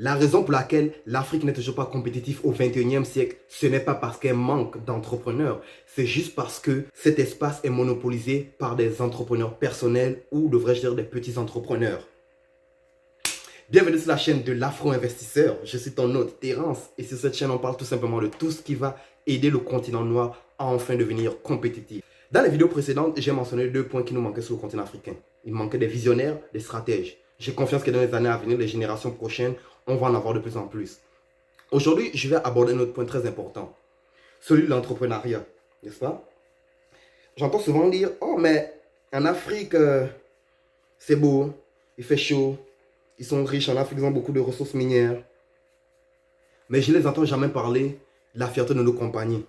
La raison pour laquelle l'Afrique n'est toujours pas compétitive au 21e siècle, ce n'est pas parce qu'elle manque d'entrepreneurs, c'est juste parce que cet espace est monopolisé par des entrepreneurs personnels ou devrais-je dire des petits entrepreneurs. Bienvenue sur la chaîne de l'Afro-Investisseur, je suis ton hôte Terence et sur cette chaîne on parle tout simplement de tout ce qui va aider le continent noir à enfin devenir compétitif. Dans les vidéos précédentes, j'ai mentionné 2 points qui nous manquaient sur le continent africain. Il manquait des visionnaires, des stratèges. J'ai confiance que dans les années à venir, les générations prochaines, on va en avoir de plus en plus. Aujourd'hui, je vais aborder un autre point très important, celui de l'entrepreneuriat, n'est-ce pas? J'entends souvent dire, oh mais en Afrique, c'est beau, il fait chaud, ils sont riches, en Afrique ils ont beaucoup de ressources minières. Mais je ne les entends jamais parler de la fierté de nos compagnies.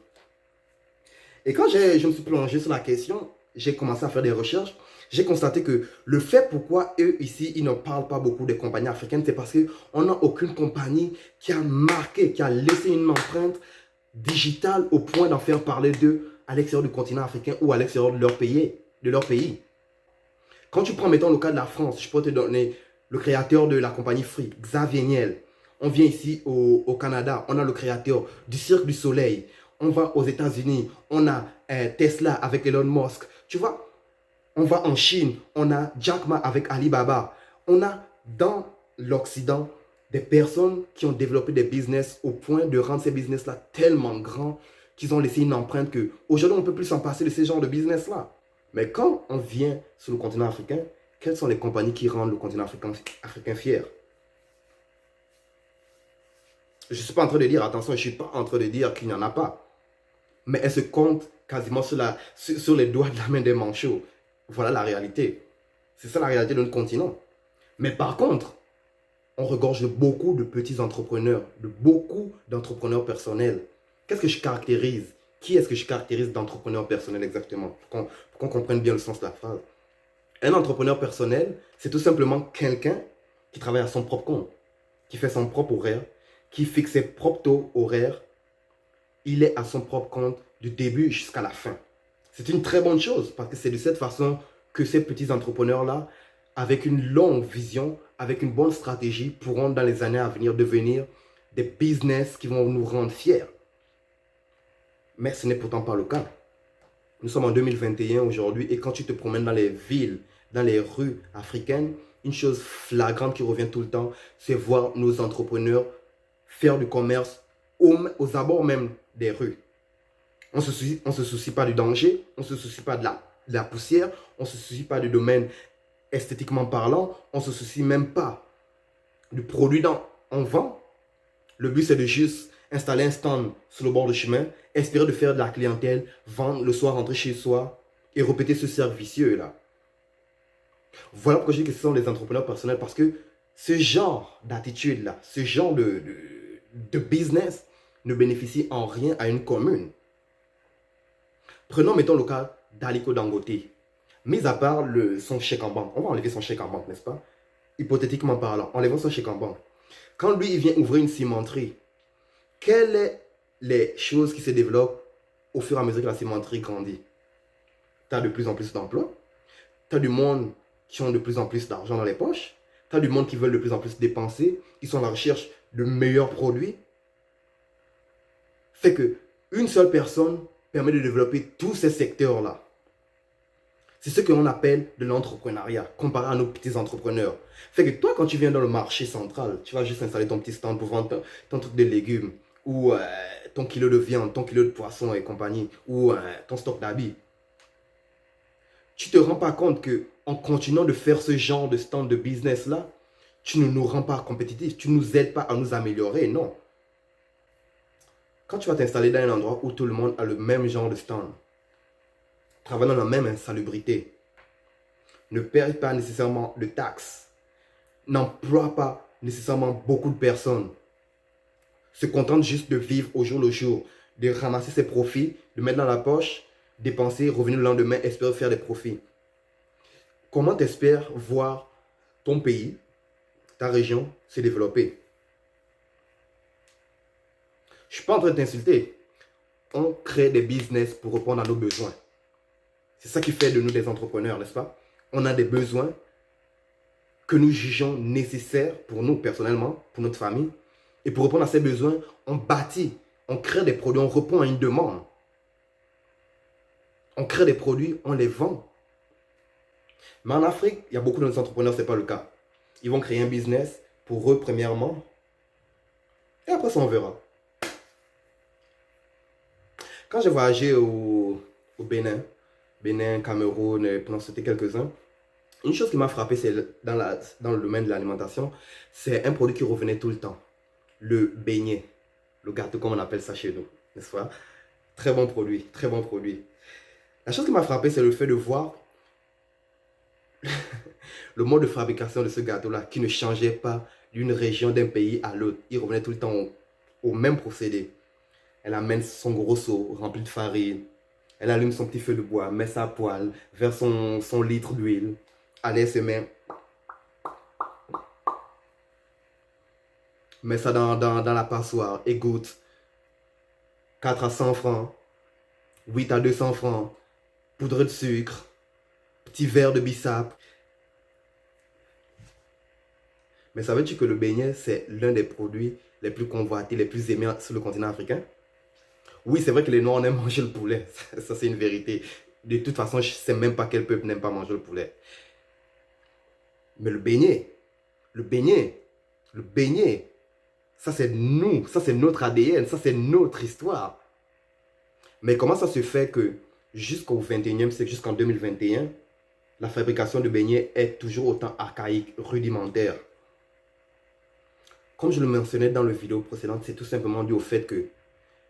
Et quand je me suis plongé sur la question, j'ai commencé à faire des recherches, j'ai constaté que le fait pourquoi eux ici, ils ne parlent pas beaucoup des compagnies africaines, c'est parce qu'on n'a aucune compagnie qui a marqué, qui a laissé une empreinte digitale au point d'en faire parler d'eux à l'extérieur du continent africain ou à l'extérieur de leur pays. Quand tu prends, mettons, le cas de la France, je peux te donner le créateur de la compagnie Free, Xavier Niel. On vient ici au Canada, on a le créateur du Cirque du Soleil. On va aux États-Unis, on a Tesla avec Elon Musk. Tu vois, on va en Chine, on a Jack Ma avec Alibaba. On a dans l'Occident des personnes qui ont développé des business au point de rendre ces business-là tellement grands qu'ils ont laissé une empreinte que aujourd'hui on ne peut plus s'en passer de ces genres de business-là. Mais quand on vient sur le continent africain, quelles sont les compagnies qui rendent le continent africain fier? Je ne suis pas en train de dire, attention, je ne suis pas en train de dire qu'il n'y en a pas. Mais elles se comptent quasiment sur les doigts de la main des manchots. Voilà la réalité. C'est ça la réalité de notre continent. Mais par contre, on regorge de beaucoup de petits entrepreneurs, de beaucoup d'entrepreneurs personnels. Qu'est-ce que je caractérise? Qui est-ce que je caractérise d'entrepreneur personnel exactement? Pour qu'on comprenne bien le sens de la phrase. Un entrepreneur personnel, c'est tout simplement quelqu'un qui travaille à son propre compte, qui fait son propre horaire, qui fixe ses propres taux horaires. Il est à son propre compte du début jusqu'à la fin. C'est une très bonne chose parce que c'est de cette façon que ces petits entrepreneurs-là, avec une longue vision, avec une bonne stratégie, pourront dans les années à venir devenir des business qui vont nous rendre fiers. Mais ce n'est pourtant pas le cas. Nous sommes en 2021 aujourd'hui et quand tu te promènes dans les villes, dans les rues africaines, une chose flagrante qui revient tout le temps, c'est voir nos entrepreneurs faire du commerce aux abords même des rues. On ne se soucie pas du danger, on ne se soucie pas de la poussière, on ne se soucie pas du domaine esthétiquement parlant, on ne se soucie même pas du produit on vend. Le but c'est de juste installer un stand sur le bord du chemin, espérer de faire de la clientèle, vendre le soir, rentrer chez soi et répéter ce cercle vicieux là. Voilà pourquoi je dis que ce sont des entrepreneurs personnels parce que ce genre d'attitude là, ce genre de business ne bénéficie en rien à une commune. Prenons, mettons le cas d'Aliko Dangote. Mis à part son chèque en banque, on va enlever son chèque en banque, n'est-ce pas? Hypothétiquement parlant, enlevons son chèque en banque. Quand lui, il vient ouvrir une cimenterie, quelles sont les choses qui se développent au fur et à mesure que la cimenterie grandit? Tu as de plus en plus d'emplois, tu as du monde qui ont de plus en plus d'argent dans les poches, tu as du monde qui veulent de plus en plus dépenser, qui sont à la recherche de meilleurs produits. Fait que une seule personne permet de développer tous ces secteurs-là. C'est ce que l'on appelle de l'entrepreneuriat, comparé à nos petits entrepreneurs. Fait que toi, quand tu viens dans le marché central, tu vas juste installer ton petit stand pour vendre ton truc de légumes, ou ton kilo de viande, ton kilo de poisson et compagnie, ou ton stock d'habits. Tu ne te rends pas compte qu'en continuant de faire ce genre de stand de business-là, tu ne nous rends pas compétitifs, tu ne nous aides pas à nous améliorer, non. Quand tu vas t'installer dans un endroit où tout le monde a le même genre de stand, travaillant dans la même insalubrité, ne paye pas nécessairement de taxes, n'emploie pas nécessairement beaucoup de personnes, se contente juste de vivre au jour le jour, de ramasser ses profits, de mettre dans la poche, dépenser, revenir le lendemain, espérer faire des profits. Comment t'espères voir ton pays, ta région se développer? Je ne suis pas en train de t'insulter. On crée des business pour répondre à nos besoins. C'est ça qui fait de nous des entrepreneurs, n'est-ce pas? On a des besoins que nous jugeons nécessaires pour nous personnellement, pour notre famille. Et pour répondre à ces besoins, on bâtit, on crée des produits, on répond à une demande. On crée des produits, on les vend. Mais en Afrique, il y a beaucoup de nos entrepreneurs, ce n'est pas le cas. Ils vont créer un business pour eux premièrement. Et après ça, on verra. Quand j'ai voyagé au Bénin, Cameroun, pour en citer quelques-uns, une chose qui m'a frappé, c'est dans le domaine de l'alimentation, c'est un produit qui revenait tout le temps. Le beignet, le gâteau comme on appelle ça chez nous, n'est-ce pas? Très bon produit, très bon produit. La chose qui m'a frappé, c'est le fait de voir le mode de fabrication de ce gâteau-là qui ne changeait pas d'une région, d'un pays à l'autre. Il revenait tout le temps au même procédé. Elle amène son gros seau rempli de farine. Elle allume son petit feu de bois, met ça à poêle, verse son litre d'huile. Allez, se met ça dans la passoire, égoutte. 4 à 100 francs, 8 à 200 francs, poudre de sucre, petit verre de bissap. Mais savais-tu que le beignet, c'est l'un des produits les plus convoités, les plus aimés sur le continent africain? Oui, c'est vrai que les Noirs aiment manger le poulet. Ça, c'est une vérité. De toute façon, je ne sais même pas quel peuple n'aime pas manger le poulet. Mais le beignet, le beignet, le beignet, ça c'est nous, ça c'est notre ADN, ça c'est notre histoire. Mais comment ça se fait que jusqu'au 21e siècle, jusqu'en 2021, la fabrication de beignets est toujours autant archaïque, rudimentaire? Comme je le mentionnais dans la vidéo précédente, c'est tout simplement dû au fait que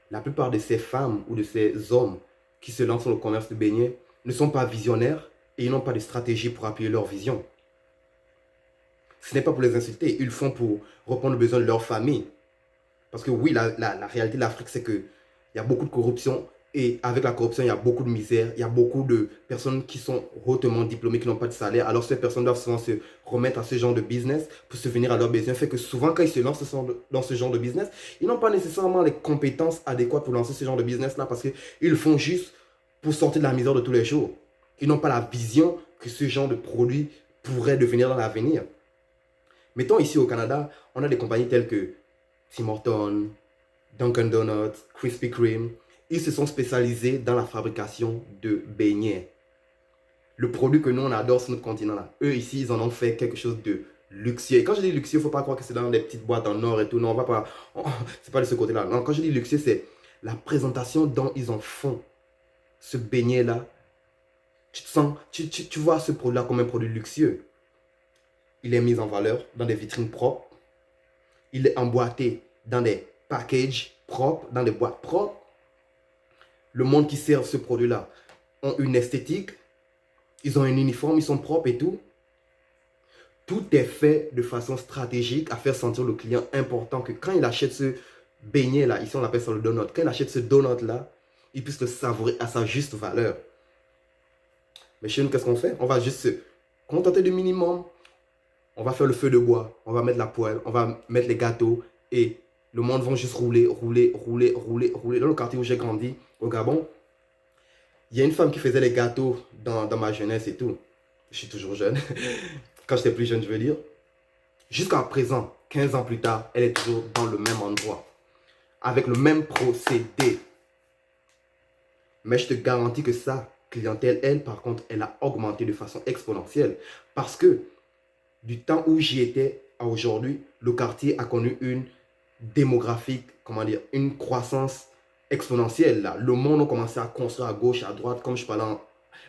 la plupart de ces femmes ou de ces hommes qui se lancent dans le commerce de beignets ne sont pas visionnaires et ils n'ont pas de stratégie pour appuyer leur vision. Ce n'est pas pour les insulter, ils le font pour répondre aux besoins de leur famille. Parce que oui, la réalité de l'Afrique, c'est qu'il y a beaucoup de corruption. Et avec la corruption, il y a beaucoup de misère. Il y a beaucoup de personnes qui sont hautement diplômées, qui n'ont pas de salaire. Alors ces personnes doivent souvent se remettre à ce genre de business pour subvenir à leurs besoins. Fait que souvent, quand ils se lancent dans ce genre de business, ils n'ont pas nécessairement les compétences adéquates pour lancer ce genre de business-là. Parce qu'ils le font juste pour sortir de la misère de tous les jours. Ils n'ont pas la vision que ce genre de produit pourrait devenir dans l'avenir. Mettons ici au Canada, on a des compagnies telles que Tim Hortons, Dunkin' Donuts, Krispy Kreme. Ils se sont spécialisés dans la fabrication de beignets. Le produit que nous, on adore sur notre continent là. Eux ici, ils en ont fait quelque chose de luxueux. Et quand je dis luxueux, il ne faut pas croire que c'est dans des petites boîtes en or et tout. Non, on va pas. C'est pas de ce côté-là. Non, quand je dis luxueux, c'est la présentation dont ils en font. Ce beignet là. Tu te sens, tu vois ce produit là comme un produit luxueux. Il est mis en valeur dans des vitrines propres. Il est emboîté dans des packages propres, dans des boîtes propres. Le monde qui sert ce produit-là ont une esthétique. Ils ont un uniforme, ils sont propres et tout. Tout est fait de façon stratégique à faire sentir le client important que quand il achète ce beignet-là, ici on appelle ça le donut, quand il achète ce donut-là, il puisse le savourer à sa juste valeur. Mais chez nous, qu'est-ce qu'on fait? On va juste se contenter du minimum. On va faire le feu de bois, on va mettre la poêle, on va mettre les gâteaux et le monde va juste rouler. Dans le quartier où j'ai grandi, au Gabon, il y a une femme qui faisait les gâteaux dans ma jeunesse et tout. Je suis toujours jeune. Quand j'étais plus jeune, je veux dire. Jusqu'à présent, 15 ans plus tard, elle est toujours dans le même endroit. Avec le même procédé. Mais je te garantis que sa clientèle, elle, par contre, elle a augmenté de façon exponentielle. Parce que du temps où j'y étais à aujourd'hui, le quartier a connu une démographique, comment dire, une croissance exponentielle. Là. Le monde a commencé à construire à gauche, à droite, comme je parlais dans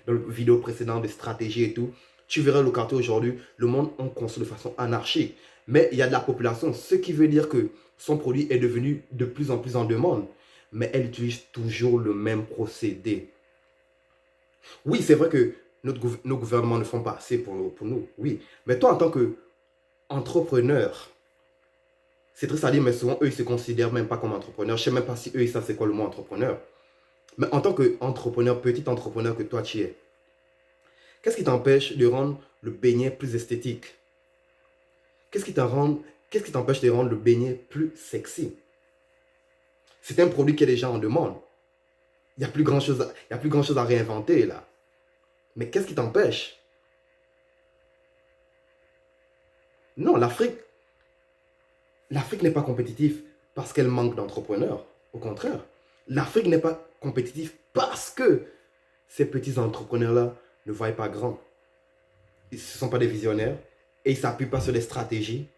la vidéo précédente de stratégie et tout. Tu verras le quartier aujourd'hui, le monde a construit de façon anarchique. Mais il y a de la population, ce qui veut dire que son produit est devenu de plus en plus en demande. Mais elle utilise toujours le même procédé. Oui, c'est vrai que nos gouvernements ne font pas assez pour nous, oui. Mais toi, en tant qu'entrepreneur, c'est triste à dire, mais souvent, eux, ils ne se considèrent même pas comme entrepreneurs. Je ne sais même pas si eux, ils savent c'est quoi le mot entrepreneur. Mais en tant qu'entrepreneur, petit entrepreneur que toi, tu es, qu'est-ce qui t'empêche de rendre le beignet plus esthétique? Qu'est-ce qui t'empêche de rendre le beignet plus sexy? C'est un produit qui est déjà en demande. Il n'y a plus grand-chose à réinventer, là. Mais qu'est-ce qui t'empêche? Non, l'Afrique n'est pas compétitive parce qu'elle manque d'entrepreneurs. Au contraire, l'Afrique n'est pas compétitive parce que ces petits entrepreneurs-là ne voient pas grand. Ce ne sont pas des visionnaires et ils ne s'appuient pas sur des stratégies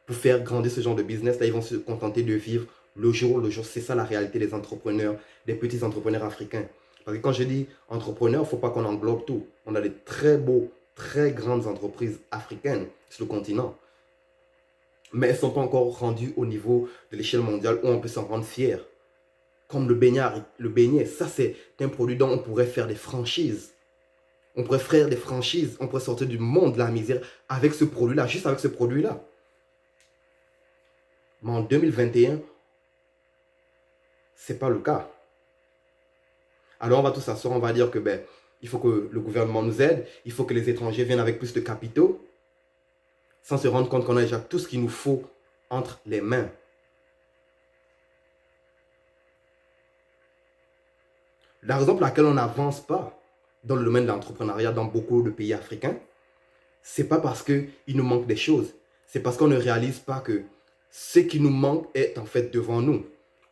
pour faire grandir ce genre de business. Là, ils vont se contenter de vivre le jour le jour. C'est ça la réalité des entrepreneurs, des petits entrepreneurs africains. Parce que quand je dis entrepreneur, il ne faut pas qu'on englobe tout. On a des très beaux, très grandes entreprises africaines sur le continent. Mais elles ne sont pas encore rendues au niveau de l'échelle mondiale où on peut s'en rendre fier. Comme le beignet, ça c'est un produit dont on pourrait faire des franchises. On pourrait faire des franchises, on pourrait sortir du monde de la misère avec ce produit-là, juste avec ce produit-là. Mais en 2021, ce n'est pas le cas. Alors on va tous s'asseoir, on va dire que il faut que le gouvernement nous aide, il faut que les étrangers viennent avec plus de capitaux, sans se rendre compte qu'on a déjà tout ce qu'il nous faut entre les mains. La raison pour laquelle on n'avance pas dans le domaine de l'entrepreneuriat dans beaucoup de pays africains, c'est pas parce qu'il nous manque des choses, c'est parce qu'on ne réalise pas que ce qui nous manque est en fait devant nous.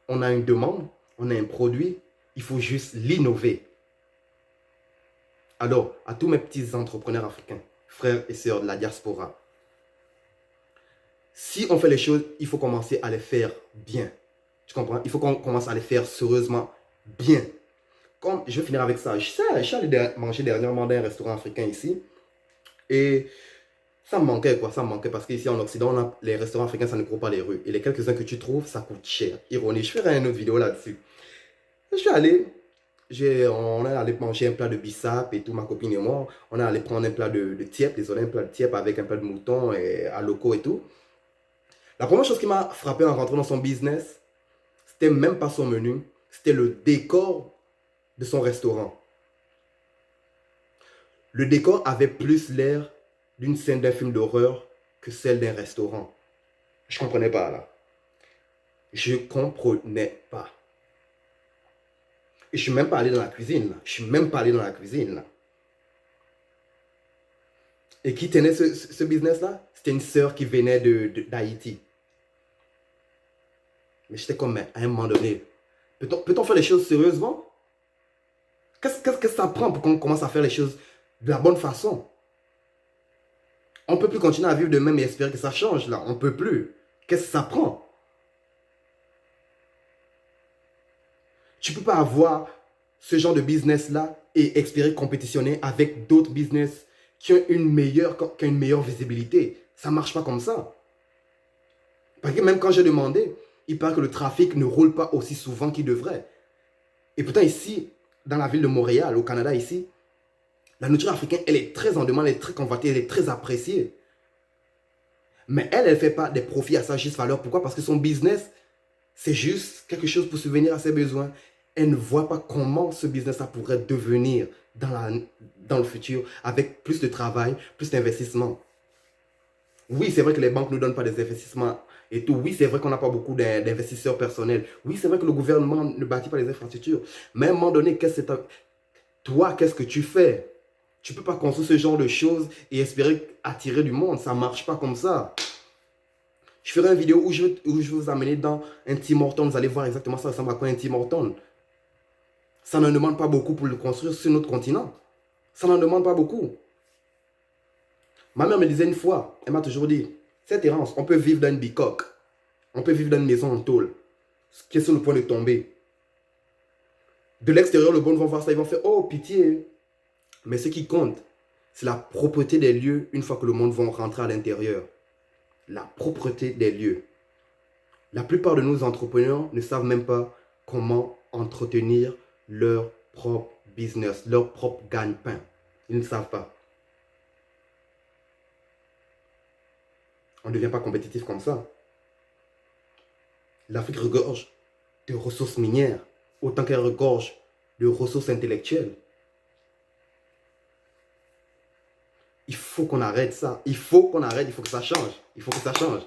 On a une demande, on a un produit, il faut juste l'innover. Alors, à tous mes petits entrepreneurs africains, frères et sœurs de la diaspora, si on fait les choses, il faut commencer à les faire bien. Tu comprends? Il faut qu'on commence à les faire sérieusement bien. Comme, je vais finir avec ça. Je suis allé manger dernièrement dans un restaurant africain ici. Et ça me manquait quoi, ça me manquait parce qu'ici en Occident, les restaurants africains, ça ne court pas les rues. Et les quelques-uns que tu trouves, ça coûte cher. Ironie, je ferai une autre vidéo là-dessus. Je suis allé, on est allé manger un plat de bissap et tout, ma copine et moi. On est allé prendre un plat de tiep, désolé, un plat de tiep avec un plat de mouton et à loco et tout. La première chose qui m'a frappé en rentrant dans son business, c'était même pas son menu, c'était le décor de son restaurant. Le décor avait plus l'air d'une scène d'un film d'horreur que celle d'un restaurant. Je comprenais pas là. Je comprenais pas. Et je suis même pas allé dans la cuisine là. Je suis même pas allé dans la cuisine là. Et qui tenait ce business là? C'était une sœur qui venait d'Haïti. Mais j'étais comme, mais à un moment donné, peut-on faire les choses sérieusement? Qu'est-ce que ça prend pour qu'on commence à faire les choses de la bonne façon? On ne peut plus continuer à vivre de même et espérer que ça change là. On ne peut plus. Qu'est-ce que ça prend? Tu ne peux pas avoir ce genre de business là et espérer compétitionner avec d'autres business qui ont une meilleure visibilité. Ça ne marche pas comme ça. Parce que même quand j'ai demandé, il paraît que le trafic ne roule pas aussi souvent qu'il devrait. Et pourtant ici, dans la ville de Montréal, au Canada ici, la nourriture africaine, elle est très en demande, elle est très convoitée, elle est très appréciée. Mais elle ne fait pas des profits à sa juste valeur. Pourquoi? Parce que son business, c'est juste quelque chose pour subvenir à ses besoins. Elle ne voit pas comment ce business-là pourrait devenir dans le futur avec plus de travail, plus d'investissement. Oui, c'est vrai que les banques ne nous donnent pas des investissements et tout. Oui, c'est vrai qu'on n'a pas beaucoup d'investisseurs personnels. Oui, c'est vrai que le gouvernement ne bâtit pas les infrastructures. Mais à un moment donné, toi, qu'est-ce que tu fais? Tu ne peux pas construire ce genre de choses et espérer attirer du monde. Ça ne marche pas comme ça. Je ferai une vidéo où je vais vous amener dans un Tim Hortons. Vous allez voir exactement ça ressemble à quoi un Tim Hortons. Ça ne demande pas beaucoup pour le construire sur notre continent. Ça n'en demande pas beaucoup. Ma mère me disait une fois, elle m'a toujours dit, c'est Terence, on peut vivre dans une bicoque. On peut vivre dans une maison en tôle, qui est sur le point de tomber. De l'extérieur, le bon vont voir ça, ils vont faire, oh pitié. Mais ce qui compte, c'est la propreté des lieux une fois que le monde va rentrer à l'intérieur. La propreté des lieux. La plupart de nos entrepreneurs ne savent même pas comment entretenir leur propre business, leur propre gagne-pain. Ils ne savent pas. On ne devient pas compétitif comme ça. L'Afrique regorge de ressources minières, autant qu'elle regorge de ressources intellectuelles. Il faut qu'on arrête ça. Il faut qu'on arrête, il faut que ça change. Il faut que ça change.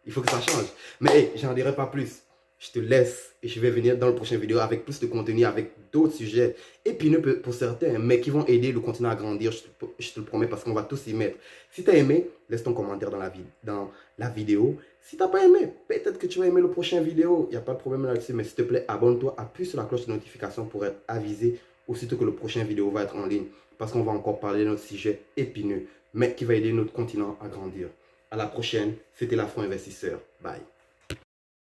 Il faut que ça change. Mais hey, j'en dirai pas plus. je te laisse et je vais venir dans le prochain vidéo avec plus de contenu, avec d'autres sujets épineux pour certains, mais qui vont aider le continent à grandir, je te le promets, parce qu'on va tous y mettre. Si tu as aimé, laisse ton commentaire dans la vidéo. Si tu n'as pas aimé, peut-être que tu vas aimer le prochain vidéo, il n'y a pas de problème là-dessus, mais s'il te plaît, abonne-toi, appuie sur la cloche de notification pour être avisé aussitôt que le prochain vidéo va être en ligne, parce qu'on va encore parler de notre sujet épineux, mais qui va aider notre continent à grandir. À la prochaine, c'était l'Afro Investisseur. Bye.